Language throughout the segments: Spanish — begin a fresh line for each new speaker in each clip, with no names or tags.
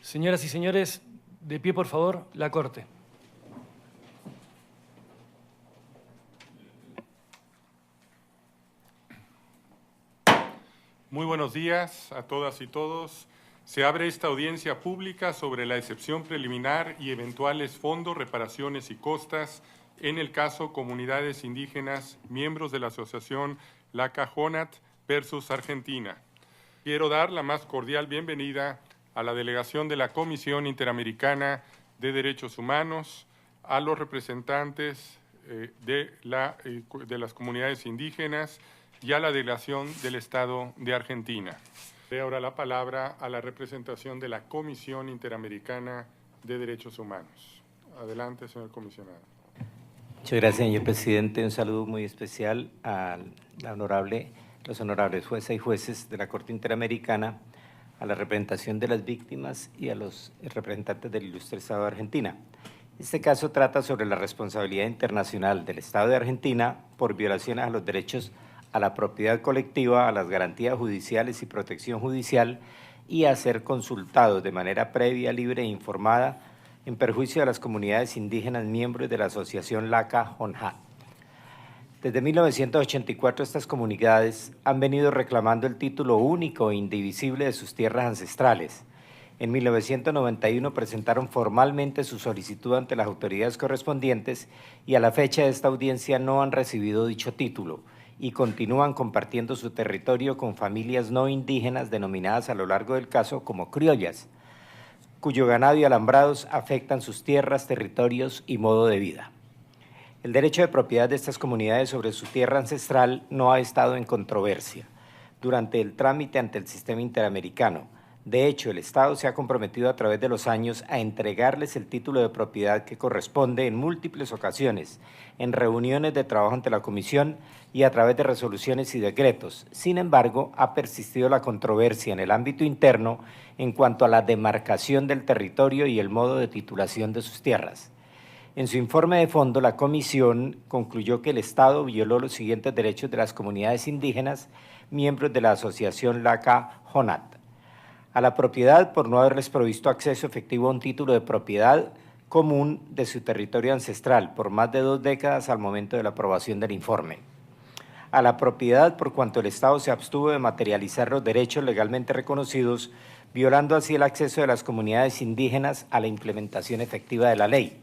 Señoras y señores, de pie por favor, la Corte.
Muy buenos días a todas y todos. Se abre esta audiencia pública sobre la excepción preliminar y eventuales fondos, reparaciones y costas en el caso Comunidades Indígenas, miembros de la Asociación LACA-JONAT versus Argentina. Quiero dar la más cordial bienvenida a la delegación de la Comisión Interamericana de Derechos Humanos, a los representantes de las comunidades indígenas y a la delegación del Estado de Argentina. Doy ahora la palabra a la representación de la Comisión Interamericana de Derechos Humanos. Adelante, señor comisionado.
Muchas gracias, señor presidente. Un saludo muy especial a los honorables juezas y jueces de la Corte Interamericana, a la representación de las víctimas y a los representantes del ilustre Estado de Argentina. Este caso trata sobre la responsabilidad internacional del Estado de Argentina por violaciones a los derechos a la propiedad colectiva, a las garantías judiciales y protección judicial y a ser consultados de manera previa, libre e informada en perjuicio de las comunidades indígenas miembros de la Asociación LACA-JONAT. Desde 1984 estas comunidades han venido reclamando el título único e indivisible de sus tierras ancestrales. En 1991 presentaron formalmente su solicitud ante las autoridades correspondientes y a la fecha de esta audiencia no han recibido dicho título y continúan compartiendo su territorio con familias no indígenas denominadas a lo largo del caso como criollas, cuyo ganado y alambrados afectan sus tierras, territorios y modo de vida. El derecho de propiedad de estas comunidades sobre su tierra ancestral no ha estado en controversia durante el trámite ante el sistema interamericano. De hecho, el Estado se ha comprometido a través de los años a entregarles el título de propiedad que corresponde en múltiples ocasiones, en reuniones de trabajo ante la Comisión y a través de resoluciones y decretos. Sin embargo, ha persistido la controversia en el ámbito interno en cuanto a la demarcación del territorio y el modo de titulación de sus tierras. En su informe de fondo, la Comisión concluyó que el Estado violó los siguientes derechos de las comunidades indígenas, miembros de la Asociación LACA-JONAT. A la propiedad por no haberles provisto acceso efectivo a un título de propiedad común de su territorio ancestral por más de 2 décadas al momento de la aprobación del informe. A la propiedad por cuanto el Estado se abstuvo de materializar los derechos legalmente reconocidos, violando así el acceso de las comunidades indígenas a la implementación efectiva de la ley.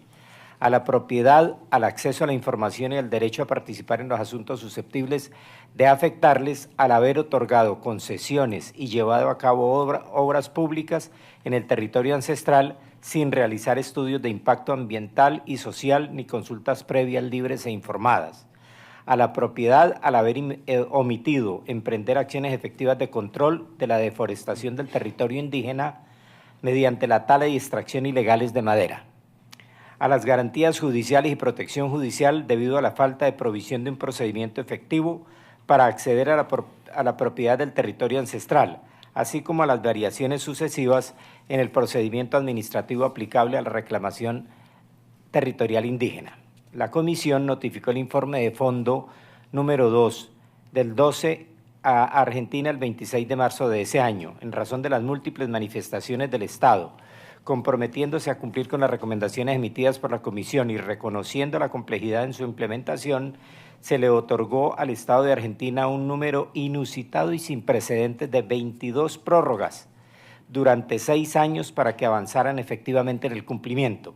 A la propiedad, al acceso a la información y al derecho a participar en los asuntos susceptibles de afectarles al haber otorgado concesiones y llevado a cabo obras públicas en el territorio ancestral sin realizar estudios de impacto ambiental y social ni consultas previas libres e informadas. A la propiedad al haber omitido emprender acciones efectivas de control de la deforestación del territorio indígena mediante la tala y extracción ilegales de madera. A las garantías judiciales y protección judicial debido a la falta de provisión de un procedimiento efectivo para acceder a la propiedad del territorio ancestral, así como a las variaciones sucesivas en el procedimiento administrativo aplicable a la reclamación territorial indígena. La Comisión notificó el informe de fondo número 2 del 12 a Argentina el 26 de marzo de ese año, en razón de las múltiples manifestaciones del Estado, comprometiéndose a cumplir con las recomendaciones emitidas por la Comisión y reconociendo la complejidad en su implementación, se le otorgó al Estado de Argentina un número inusitado y sin precedentes de 22 prórrogas durante 6 años para que avanzaran efectivamente en el cumplimiento.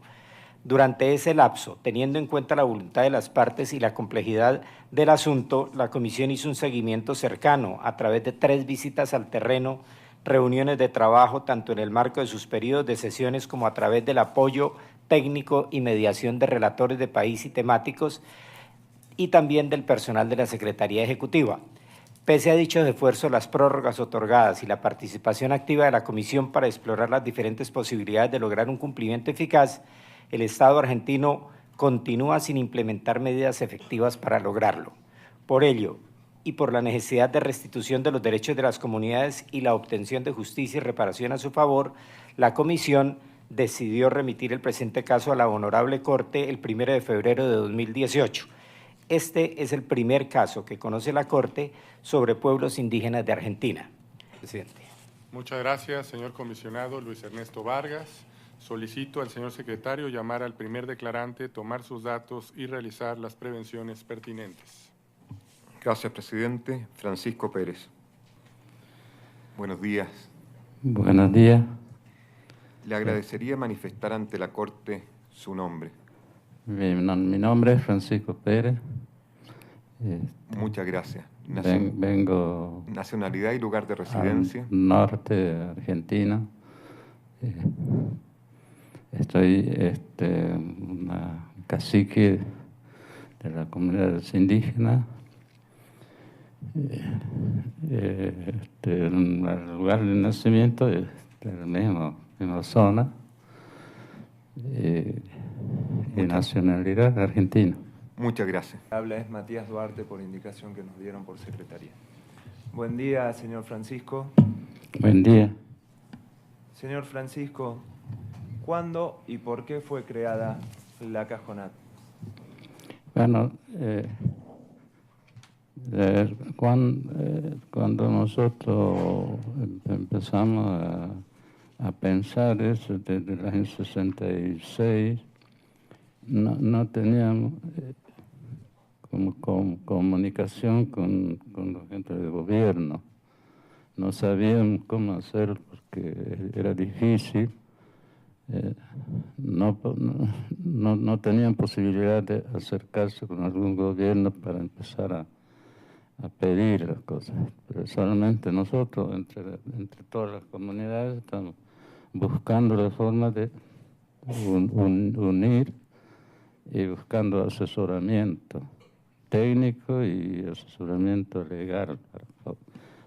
Durante ese lapso, teniendo en cuenta la voluntad de las partes y la complejidad del asunto, la Comisión hizo un seguimiento cercano a través de 3 visitas al terreno, reuniones de trabajo tanto en el marco de sus periodos de sesiones como a través del apoyo técnico y mediación de relatores de país y temáticos y también del personal de la Secretaría Ejecutiva. Pese a dichos esfuerzos, las prórrogas otorgadas y la participación activa de la Comisión para explorar las diferentes posibilidades de lograr un cumplimiento eficaz, el Estado argentino continúa sin implementar medidas efectivas para lograrlo. Por ello, y por la necesidad de restitución de los derechos de las comunidades y la obtención de justicia y reparación a su favor, la Comisión decidió remitir el presente caso a la Honorable Corte el 1 de febrero de 2018. Este es el primer caso que conoce la Corte sobre pueblos indígenas de Argentina. Presidente.
Muchas gracias, señor comisionado Luis Ernesto Vargas. Solicito al señor secretario llamar al primer declarante, tomar sus datos y realizar las prevenciones pertinentes.
Gracias, presidente. Francisco Pérez. Buenos días.
Buenos días.
Le agradecería manifestar ante la Corte su nombre.
Mi nombre es Francisco Pérez.
Muchas gracias.
Vengo
Nacionalidad y lugar de residencia.
al norte de Argentina. Estoy una cacique de la comunidad indígena. El lugar de nacimiento es de la misma zona. Y nacionalidad argentina.
Muchas gracias.
Habla es Matías Duarte por indicación que nos dieron por secretaría. Buen día, señor Francisco.
Buen día.
Señor Francisco, ¿cuándo y por qué fue creada la Cajonat?
Bueno, cuando nosotros empezamos a pensar eso desde el año 66, no teníamos como comunicación con la gente del gobierno. No sabíamos cómo hacerlo porque era difícil. No tenían posibilidad de acercarse con algún gobierno para empezar a pedir las cosas. Pero solamente nosotros, entre todas las comunidades, estamos buscando la forma de unir y buscando asesoramiento técnico y asesoramiento legal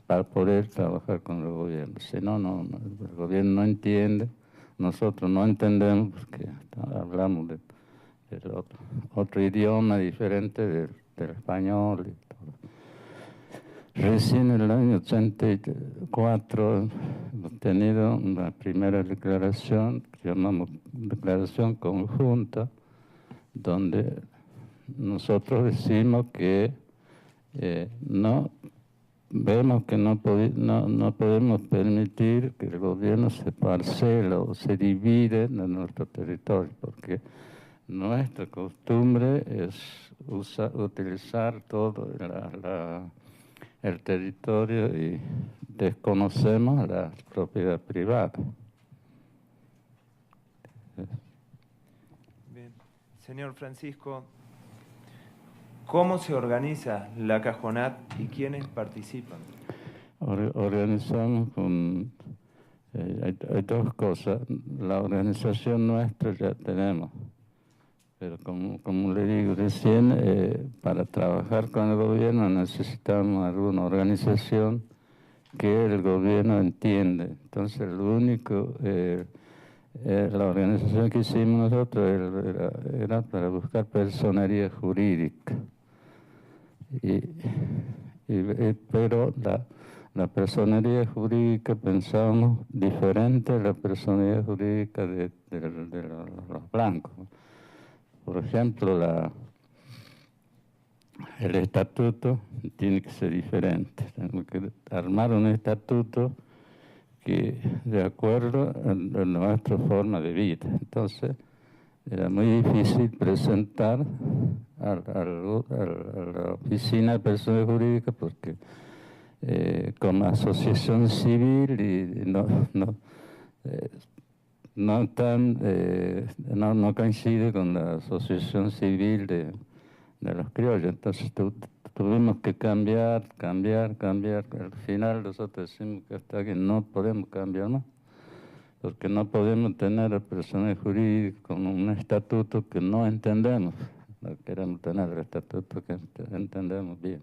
para poder trabajar con el gobierno. Si no, el gobierno no entiende, nosotros no entendemos porque hablamos del otro idioma diferente del español y todo. Recién en el año 84 hemos tenido una primera declaración que llamamos declaración conjunta, donde nosotros decimos que vemos que no podemos permitir que el gobierno se parcela o se divide en nuestro territorio, porque nuestra costumbre es utilizar todo el territorio y desconocemos la propiedad privada.
Bien. Señor Francisco, ¿cómo se organiza la Cajonat y quiénes participan?
Organizamos con... hay dos cosas. La organización nuestra ya tenemos. Pero como le digo recién, para trabajar con el gobierno necesitamos alguna organización que el gobierno entiende. Entonces, lo único, la organización que hicimos nosotros era para buscar personería jurídica. Pero la personería jurídica pensamos diferente a la personería jurídica de los blancos. Por ejemplo, el estatuto tiene que ser diferente. Tenemos que armar un estatuto que de acuerdo a nuestra forma de vida. Entonces, era muy difícil presentar a la oficina de personas jurídicas porque como asociación civil y no coincide con la asociación civil de los criollos. Entonces tuvimos que cambiar. Al final nosotros decimos que hasta que no podemos cambiar más, porque no podemos tener a personas jurídicas con un estatuto que no entendemos. No queremos tener el estatuto que entendemos bien.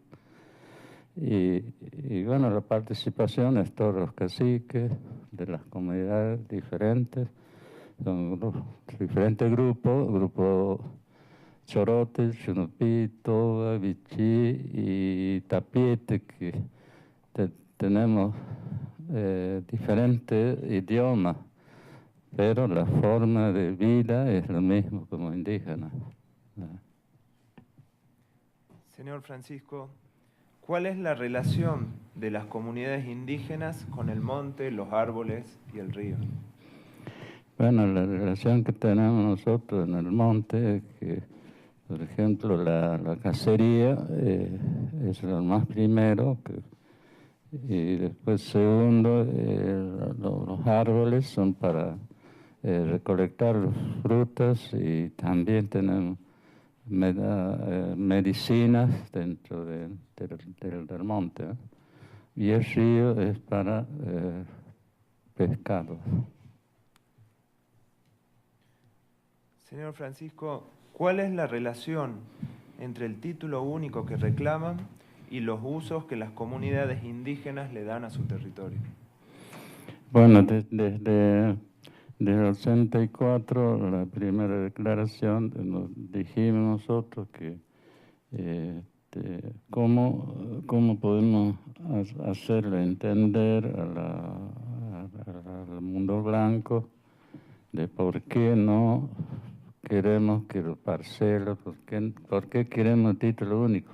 Y bueno, la participación es todos los caciques de las comunidades diferentes, son diferentes grupos, grupo Chorote, Chunupí, Toba, Vichy y Tapiete, que tenemos diferentes idiomas, pero la forma de vida es lo mismo como indígena.
Señor Francisco, ¿Cuál es la relación de las comunidades indígenas con el monte, los árboles y el río?
Bueno, la relación que tenemos nosotros en el monte es que, por ejemplo, la cacería es lo más primero, y después segundo, los árboles son para recolectar frutas, y también tenemos medicinas dentro del monte, ¿eh? Y el río es para pescado.
Señor Francisco, ¿cuál es la relación entre el título único que reclaman y los usos que las comunidades indígenas le dan a su territorio?
Bueno, desde el 84, la primera declaración, nos dijimos nosotros que cómo podemos hacerle entender al mundo blanco de por qué no queremos que lo parcela, por qué queremos título único.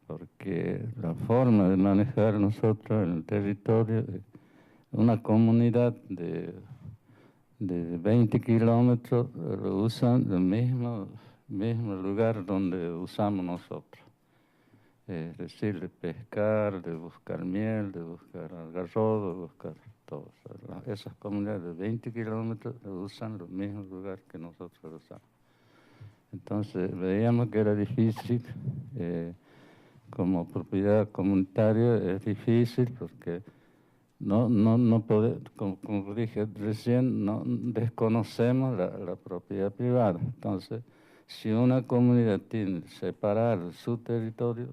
Porque la forma de manejar nosotros en el territorio, una comunidad de 20 kilómetros lo usan el mismo lugar donde usamos nosotros. Es decir, de pescar, de buscar miel, de buscar algarrobo, de buscar todo. Esas comunidades de 20 kilómetros usan los mismos lugares que nosotros usamos. Entonces veíamos que era difícil, como propiedad comunitaria es difícil porque no podemos, como dije recién, no desconocemos la propiedad privada. Entonces, si una comunidad tiene separado su territorio,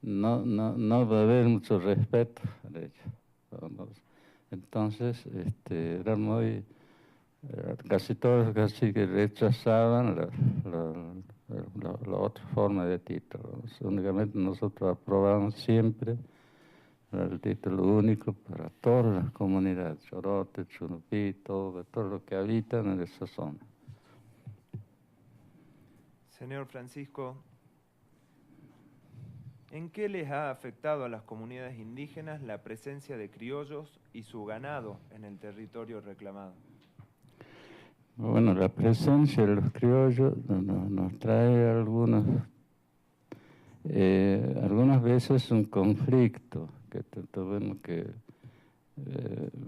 no va a haber mucho respeto de ellos. Entonces, era muy, casi todos casi que rechazaban la otra forma de título. Únicamente nosotros aprobamos siempre el título único para todas las comunidades, Chorote, Chunupí, todo lo que habitan en esa zona.
Señor Francisco, ¿en qué les ha afectado a las comunidades indígenas la presencia de criollos y su ganado en el territorio reclamado?
Bueno, la presencia de los criollos nos trae algunas veces un conflicto que tuvimos que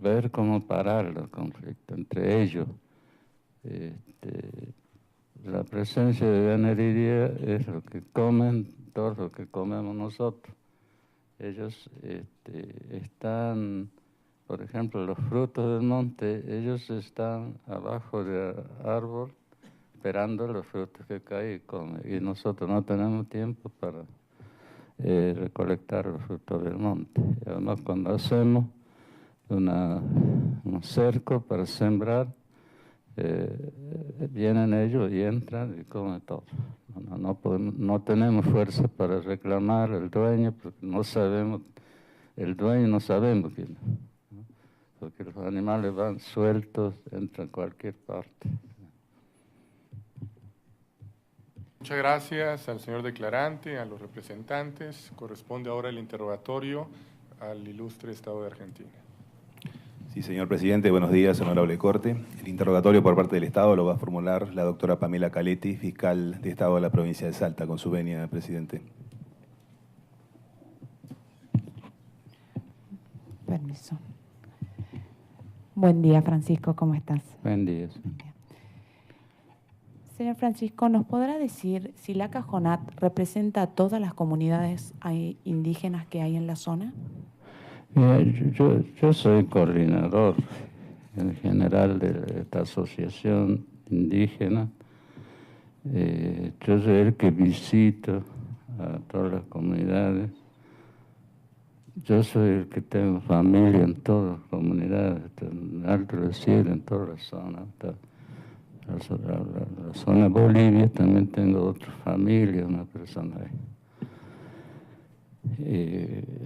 ver cómo parar el conflicto entre ellos. La presencia de ganadería es lo que comen, todo lo que comemos nosotros. Ellos están, por ejemplo, los frutos del monte, ellos están abajo del árbol esperando los frutos que caen y comen. Y nosotros no tenemos tiempo para recolectar los frutos del monte. Y además, cuando hacemos un cerco para sembrar, vienen ellos y entran y comen todo. No tenemos fuerza para reclamar al dueño porque no sabemos quién es, ¿no? Porque los animales van sueltos, entran en cualquier parte.
Muchas gracias al señor declarante, a los representantes. Corresponde ahora el interrogatorio al ilustre Estado de Argentina.
Sí, señor presidente, buenos días, honorable Corte. El interrogatorio por parte del Estado lo va a formular la doctora Pamela Caletti, fiscal de Estado de la provincia de Salta. Con su venia, presidente.
Permiso. Buen día, Francisco, ¿cómo estás?
Buen día.
Señor Francisco, ¿nos podrá decir si la Cajonat representa a todas las comunidades indígenas que hay en la zona?
Yo soy coordinador en general de esta asociación indígena. Yo soy el que visito a todas las comunidades. Yo soy el que tengo familia en todas las comunidades, en Alto del Cielo, en todas las zonas. La zona de Bolivia también tengo otra familia, una persona ahí.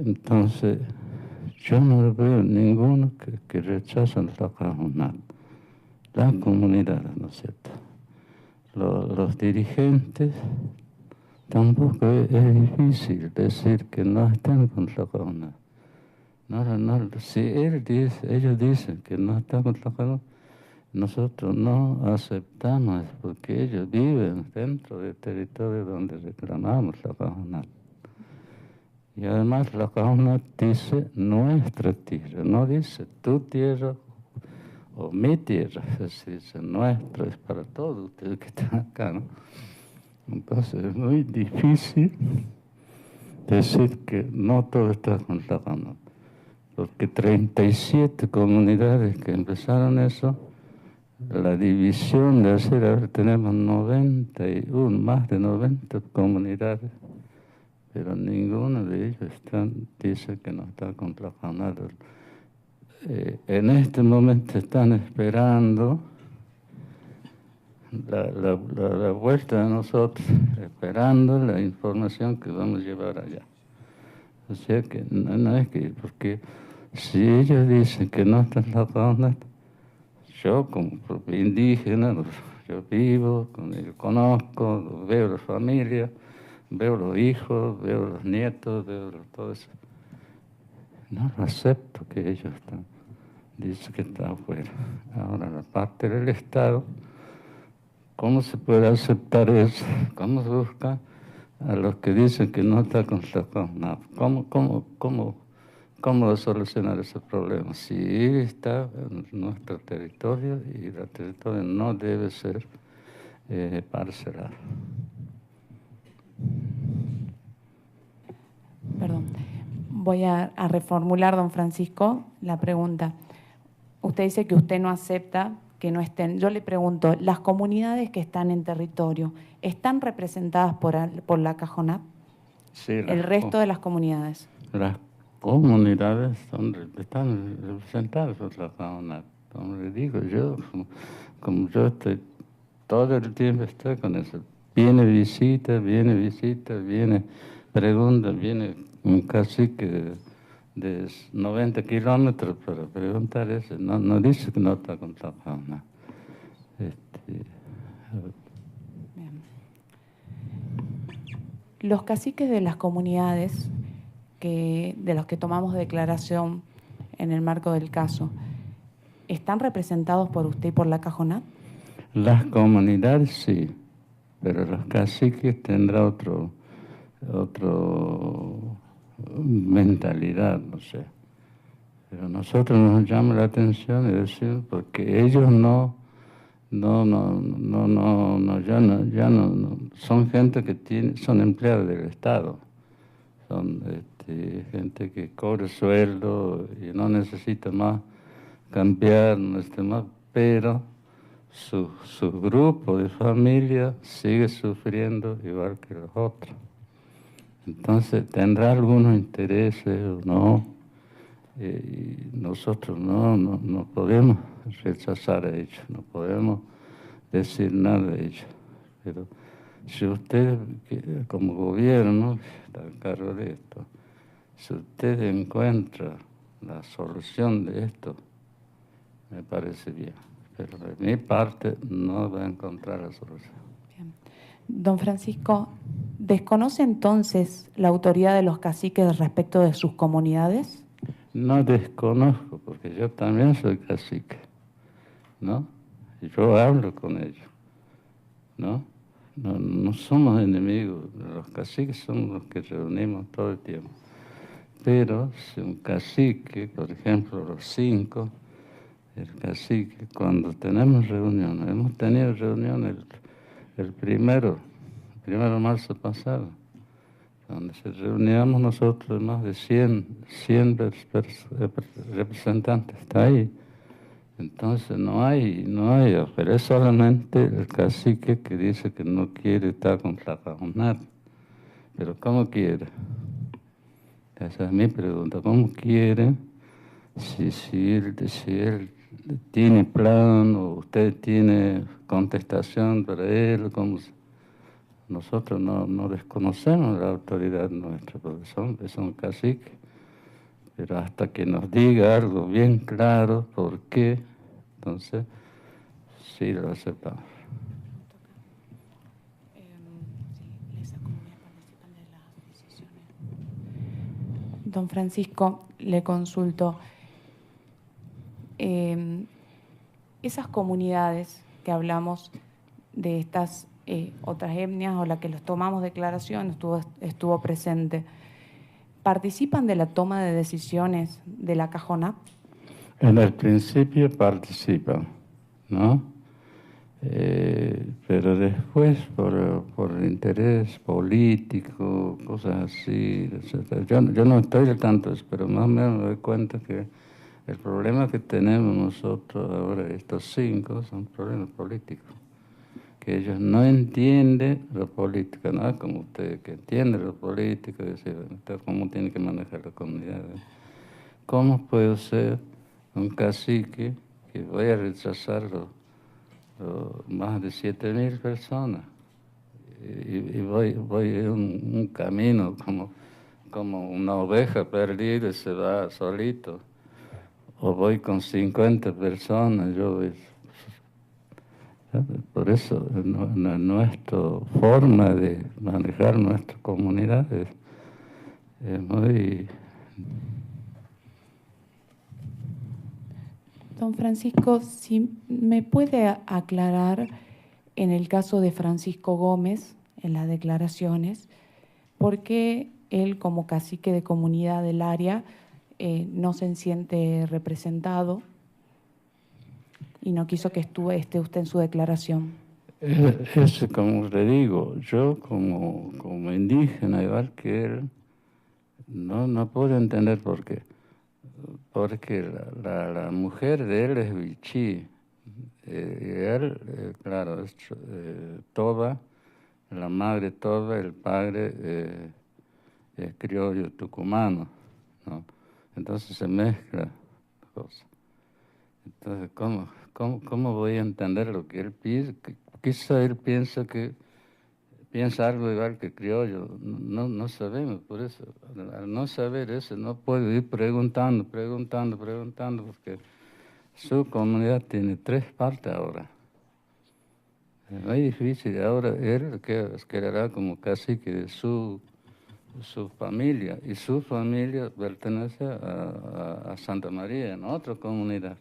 Entonces, yo no veo ninguno que rechazan la Cajonat. La comunidad, ¿no es cierto? Los dirigentes tampoco es difícil decir que no están con la Cajonat. Si ellos dicen que no están con la Cajonat, nosotros no aceptamos porque ellos viven dentro del territorio donde reclamamos la Cajonat. Y además la Cajonat dice nuestra tierra, no dice tu tierra o mi tierra, es decir, nuestro, es para todos ustedes que están acá, ¿no? Entonces es muy difícil decir que no todo está con la Cajonat, porque 37 comunidades que empezaron eso, la división de hacer, ahora tenemos 91, más de 90 comunidades, pero ninguno de ellos dice que no está con la Cajonat. En este momento están esperando la vuelta de nosotros, esperando la información que vamos a llevar allá. O sea que no es que, porque si ellos dicen que no está en la Cajonat, yo como propio indígena, yo vivo, yo conozco, veo la familia, veo los hijos, veo los nietos, veo todo eso. No lo acepto que ellos están. Dice que está afuera. Ahora, la parte del Estado, ¿cómo se puede aceptar eso? ¿Cómo se busca a los que dicen que no está con la Cajonat? ¿Cómo solucionar ese problema? Si está en nuestro territorio y el territorio no debe ser parcelado.
Perdón. Voy a reformular, don Francisco, la pregunta. Usted dice que usted no acepta que no estén. Yo le pregunto, ¿las comunidades que están en territorio están representadas por la Cajonat?
Sí,
el resto de las comunidades.
Las comunidades están representadas por la Cajonat. Como le digo yo, como yo estoy todo el tiempo estoy con eso. Viene visita, viene pregunta, viene un cacique de 90 kilómetros para preguntar eso. No dice que no está con la Cajonat.
Los caciques de las comunidades de los que tomamos declaración en el marco del caso, ¿están representados por usted y por la Cajonat?
Las comunidades sí, pero los caciques tendrán otro mentalidad, no sé. Pero nosotros nos llama la atención y decimos porque ellos son gente que son empleados del Estado, son gente que cobra sueldo y no necesita más cambiar, no necesita más, pero su grupo de familia sigue sufriendo igual que los otros. Entonces tendrá algunos intereses o no, y nosotros no podemos rechazar a ellos, no podemos decir nada de ellos. Pero si usted, como gobierno, está a cargo de esto, si usted encuentra la solución de esto, me parece bien. Pero de mi parte no va a encontrar la solución.
Bien. Don Francisco, ¿desconoce entonces la autoridad de los caciques respecto de sus comunidades?
No desconozco, porque yo también soy cacique, ¿no? Y yo hablo con ellos, ¿no? No somos enemigos, los caciques somos los que reunimos todo el tiempo. Pero si un cacique, por ejemplo, los 5, el cacique, cuando tenemos reuniones, hemos tenido reuniones el primero de marzo pasado, donde se reuníamos nosotros más de 100 representantes, está ahí. Entonces no hay, pero es solamente el cacique que dice que no quiere estar con la Cajonat. Pero ¿cómo quiere? Esa es mi pregunta. ¿Cómo quiere? Si él tiene plan o usted tiene contestación para él, nosotros no desconocemos la autoridad nuestra, porque son caciques. Pero hasta que nos diga algo bien claro por qué, entonces sí lo aceptamos.
Sí, le saco bien. Don Francisco, le consulto. Esas comunidades que hablamos de estas otras etnias o la que los tomamos declaración, estuvo presente, ¿participan de la toma de decisiones de la Cajonap?
En el principio participan, ¿no? Pero después, por interés político, cosas así, etc. Yo no estoy al tanto, pero más o menos me doy cuenta que el problema que tenemos nosotros ahora, estos 5, son problemas políticos. Que ellos no entienden lo político, ¿no? Como usted que entiende lo político, decir, cómo tiene que manejar la comunidad. ¿Cómo puedo ser un cacique que voy a rechazar más de 7.000 personas? Y voy en un camino como una oveja perdida y se va solito. O voy con 50 personas, yo voy. Por eso nuestra forma de manejar nuestra comunidad es muy...
Don Francisco, si me puede aclarar en el caso de Francisco Gómez, en las declaraciones, por qué él como cacique de comunidad del área no se siente representado y no quiso que esté usted en su declaración.
Como le digo, yo como indígena, igual que él, no puedo entender por qué. Porque la mujer de él es Wichí, y él, claro, es Toba, la madre Toba, el padre es criollo tucumano, ¿no? Entonces se mezcla cosas. Entonces, ¿cómo voy a entender lo que él piensa? Quizá él piensa algo igual que criollo. No sabemos, por eso, al no saber eso, no puedo ir preguntando, porque su comunidad tiene 3 partes ahora. Es muy difícil. Ahora él quedará como cacique de su familia, y su familia pertenece a Santa María, en otra comunidad.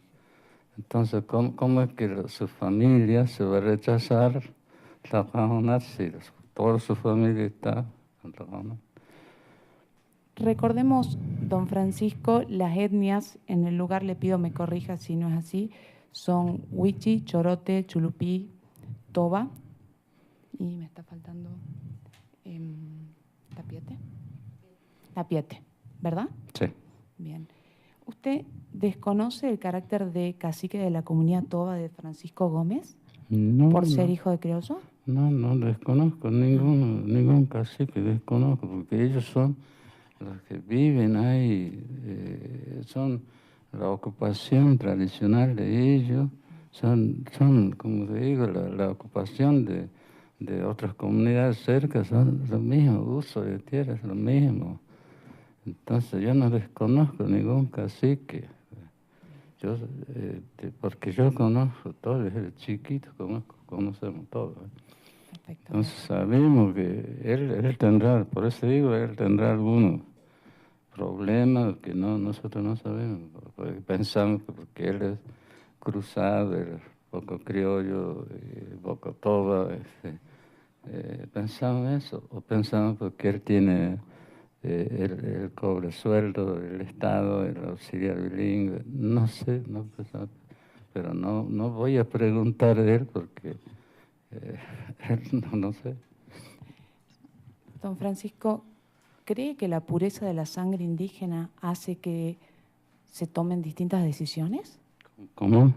Entonces, ¿cómo es que su familia se va a rechazar la Cajonap si toda su familia está en la Cajonap?
Recordemos, don Francisco, las etnias en el lugar, le pido me corrija si no es así, son Wichi, Chorote, Chulupí, Toba, y me está faltando Tapiete, ¿verdad?
Sí.
Bien. ¿Usted desconoce el carácter de cacique de la comunidad Toba de Francisco Gómez por ser hijo de criollo?
No desconozco ningún cacique, desconozco, porque ellos son los que viven ahí, son la ocupación tradicional de ellos, son como te digo, la ocupación de otras comunidades cerca, son los mismos usos de tierra, es lo mismo. Entonces yo no desconozco ningún cacique, porque yo conozco todo, desde chiquito conocemos todo.
Perfecto.
Entonces sabemos que él tendrá, por eso digo, él tendrá algunos problemas que nosotros no sabemos, porque pensamos que porque él es cruzado, él es poco criollo, poco toba, pensamos eso, o pensamos porque él tiene el cobre sueldo del Estado, el auxiliar bilingüe, no sé, pero no voy a preguntar de él porque no sé.
Don Francisco, ¿cree que la pureza de la sangre indígena hace que se tomen distintas decisiones?
¿Cómo?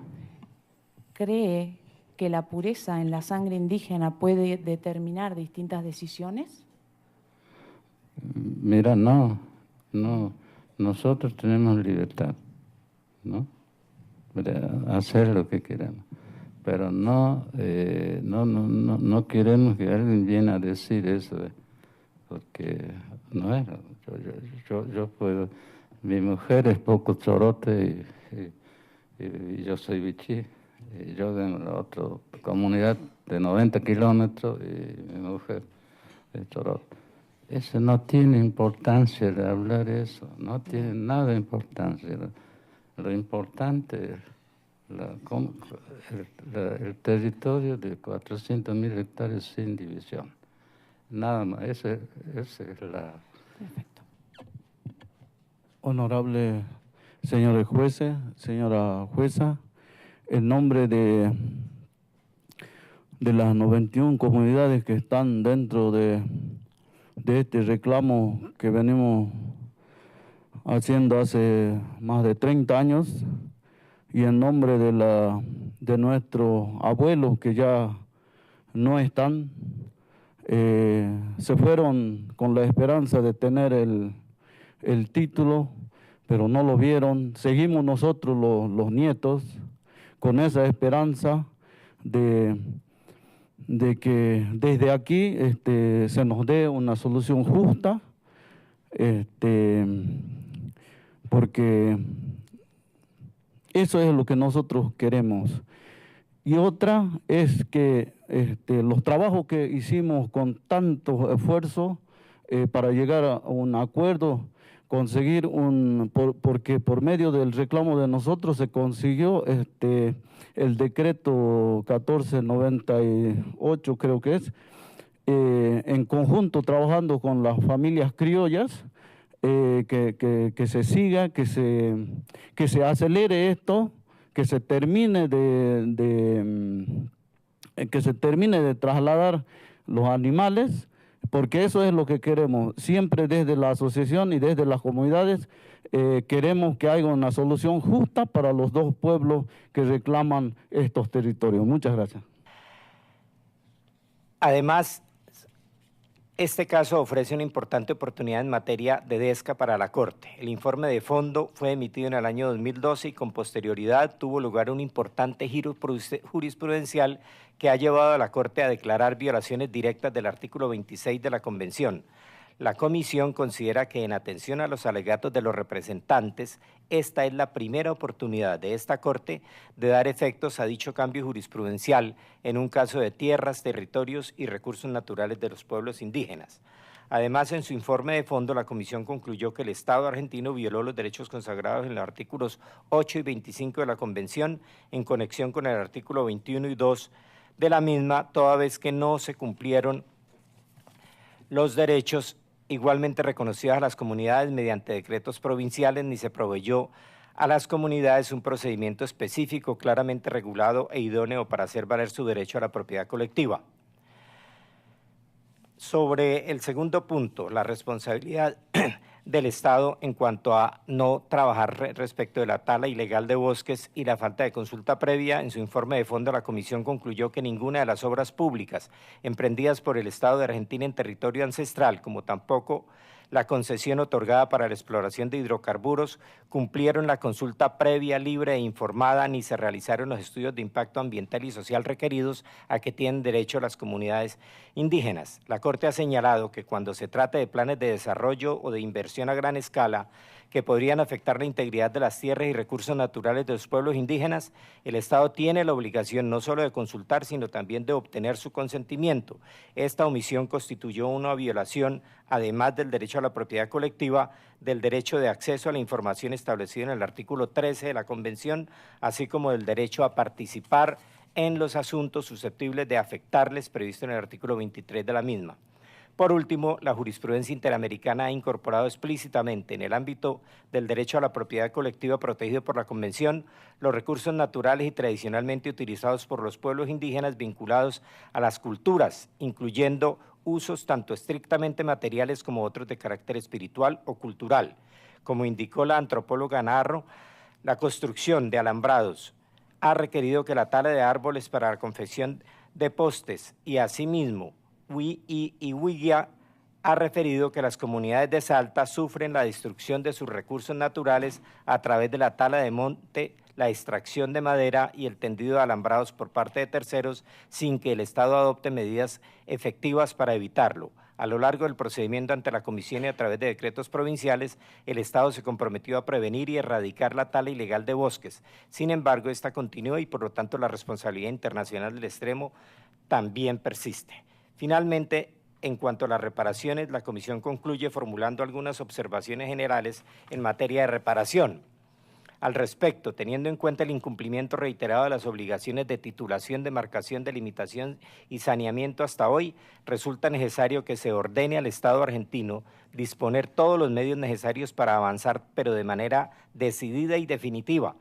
¿Cree que la pureza en la sangre indígena puede determinar distintas decisiones?
Mira, no, nosotros tenemos libertad, ¿no? Para hacer lo que queramos, pero no queremos que alguien viene a decir eso, porque no es, yo puedo, mi mujer es poco chorote y yo soy bichí, y yo vengo de la otra comunidad de 90 kilómetros y mi mujer es chorote. Eso no tiene importancia de hablar eso, no tiene nada de importancia. Lo importante es el territorio de 400.000 hectáreas sin división. Nada más, esa es la...
Perfecto.
Honorable señores jueces, señora jueza, en nombre de las 91 comunidades que están dentro de este reclamo que venimos haciendo hace más de 30 años, y en nombre de nuestros abuelos que ya no están, se fueron con la esperanza de tener el título, pero no lo vieron. Seguimos nosotros los nietos con esa esperanza de que desde aquí se nos dé una solución justa, porque eso es lo que nosotros queremos. Y otra es que los trabajos que hicimos con tanto esfuerzo para llegar a un acuerdo, conseguir porque por medio del reclamo de nosotros se consiguió el decreto 1498, creo que es, en conjunto trabajando con las familias criollas, que se siga, que se acelere esto, que se termine de trasladar los animales, porque eso es lo que queremos. Siempre desde la asociación y desde las comunidades queremos que haya una solución justa para los dos pueblos que reclaman estos territorios. Muchas gracias.
Además, este caso ofrece una importante oportunidad en materia de DESCA para la Corte. El informe de fondo fue emitido en el año 2012 y con posterioridad tuvo lugar un importante giro jurisprudencial que ha llevado a la Corte a declarar violaciones directas del artículo 26 de la Convención. La Comisión considera que en atención a los alegatos de los representantes, esta es la primera oportunidad de esta Corte de dar efectos a dicho cambio jurisprudencial en un caso de tierras, territorios y recursos naturales de los pueblos indígenas. Además, en su informe de fondo, la Comisión concluyó que el Estado argentino violó los derechos consagrados en los artículos 8 y 25 de la Convención en conexión con el artículo 21 y 2 de la misma, toda vez que no se cumplieron los derechos igualmente reconocidos a las comunidades mediante decretos provinciales, ni se proveyó a las comunidades un procedimiento específico claramente regulado e idóneo para hacer valer su derecho a la propiedad colectiva. Sobre el segundo punto, la responsabilidad del Estado en cuanto a no trabajar respecto de la tala ilegal de bosques y la falta de consulta previa, en su informe de fondo la Comisión concluyó que ninguna de las obras públicas emprendidas por el Estado de Argentina en territorio ancestral, como tampoco la concesión otorgada para la exploración de hidrocarburos, cumplieron la consulta previa, libre e informada, ni se realizaron los estudios de impacto ambiental y social requeridos a que tienen derecho las comunidades indígenas. La Corte ha señalado que cuando se trata de planes de desarrollo o de inversión a gran escala que podrían afectar la integridad de las tierras y recursos naturales de los pueblos indígenas, el Estado tiene la obligación no solo de consultar, sino también de obtener su consentimiento. Esta omisión constituyó una violación, además del derecho a la propiedad colectiva, del derecho de acceso a la información establecido en el artículo 13 de la Convención, así como del derecho a participar en los asuntos susceptibles de afectarles previsto en el artículo 23 de la misma. Por último, la jurisprudencia interamericana ha incorporado explícitamente en el ámbito del derecho a la propiedad colectiva protegido por la Convención los recursos naturales y tradicionalmente utilizados por los pueblos indígenas vinculados a las culturas, incluyendo usos tanto estrictamente materiales como otros de carácter espiritual o cultural. Como indicó la antropóloga Narro, la construcción de alambrados ha requerido que la tala de árboles para la confección de postes y asimismo Huiguía ha referido que las comunidades de Salta sufren la destrucción de sus recursos naturales a través de la tala de monte, la extracción de madera y el tendido de alambrados por parte de terceros sin que el Estado adopte medidas efectivas para evitarlo. A lo largo del procedimiento ante la Comisión y a través de decretos provinciales, el Estado se comprometió a prevenir y erradicar la tala ilegal de bosques. Sin embargo, esta continúa y por lo tanto la responsabilidad internacional del extremo también persiste. Finalmente, En cuanto a las reparaciones, la comisión concluye formulando algunas observaciones generales en materia de reparación. Al respecto, teniendo en cuenta el incumplimiento reiterado de las obligaciones de titulación, demarcación, delimitación y saneamiento hasta hoy, resulta necesario que se ordene al Estado argentino disponer todos los medios necesarios para avanzar, pero de manera decidida y definitiva,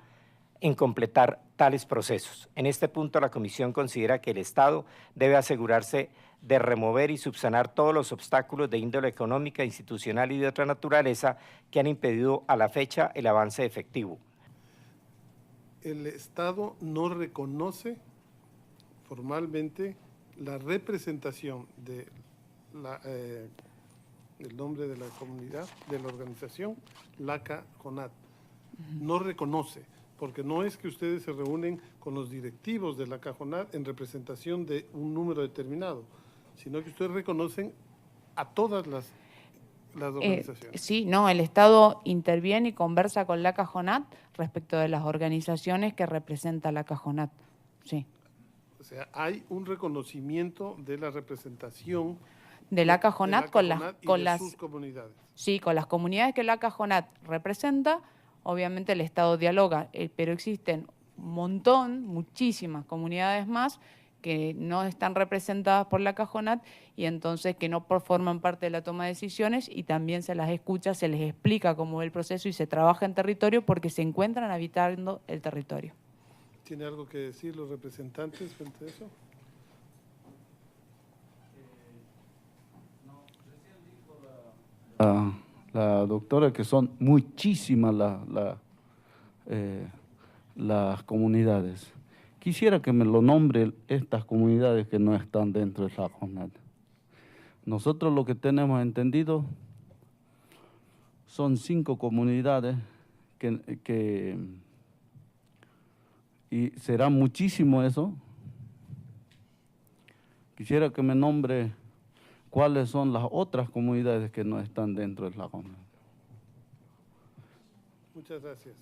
en completar tales procesos. En este punto, la Comisión considera que el Estado debe asegurarse de remover y subsanar todos los obstáculos de índole económica, institucional y de otra naturaleza que han impedido a la fecha el avance efectivo.
El Estado no reconoce formalmente la representación de el nombre de la comunidad, de la organización, la Cajonat. No reconoce, porque no es que ustedes se reúnen con los directivos de la Cajonat en representación de un número determinado, sino que ustedes reconocen a todas las organizaciones.
Sí, no, el Estado interviene y conversa con la Cajonat respecto de las organizaciones que representa la Cajonat, sí.
O sea, hay un reconocimiento de la representación
de la Cajonat con las
sus comunidades.
Sí, con las comunidades que la Cajonat representa, obviamente el Estado dialoga, pero existen muchísimas comunidades más que no están representadas por la Cajonat y entonces que no forman parte de la toma de decisiones, y también se las escucha, se les explica cómo es el proceso y se trabaja en territorio porque se encuentran habitando el territorio.
¿Tiene algo que decir los representantes frente a eso?
La doctora que son muchísimas las comunidades. Quisiera que me lo nombre estas comunidades que no están dentro de la Cajonat. Nosotros lo que tenemos entendido son 5 comunidades y será muchísimo eso. Quisiera que me nombre cuáles son las otras comunidades que no están dentro de la Cajonat.
Muchas gracias.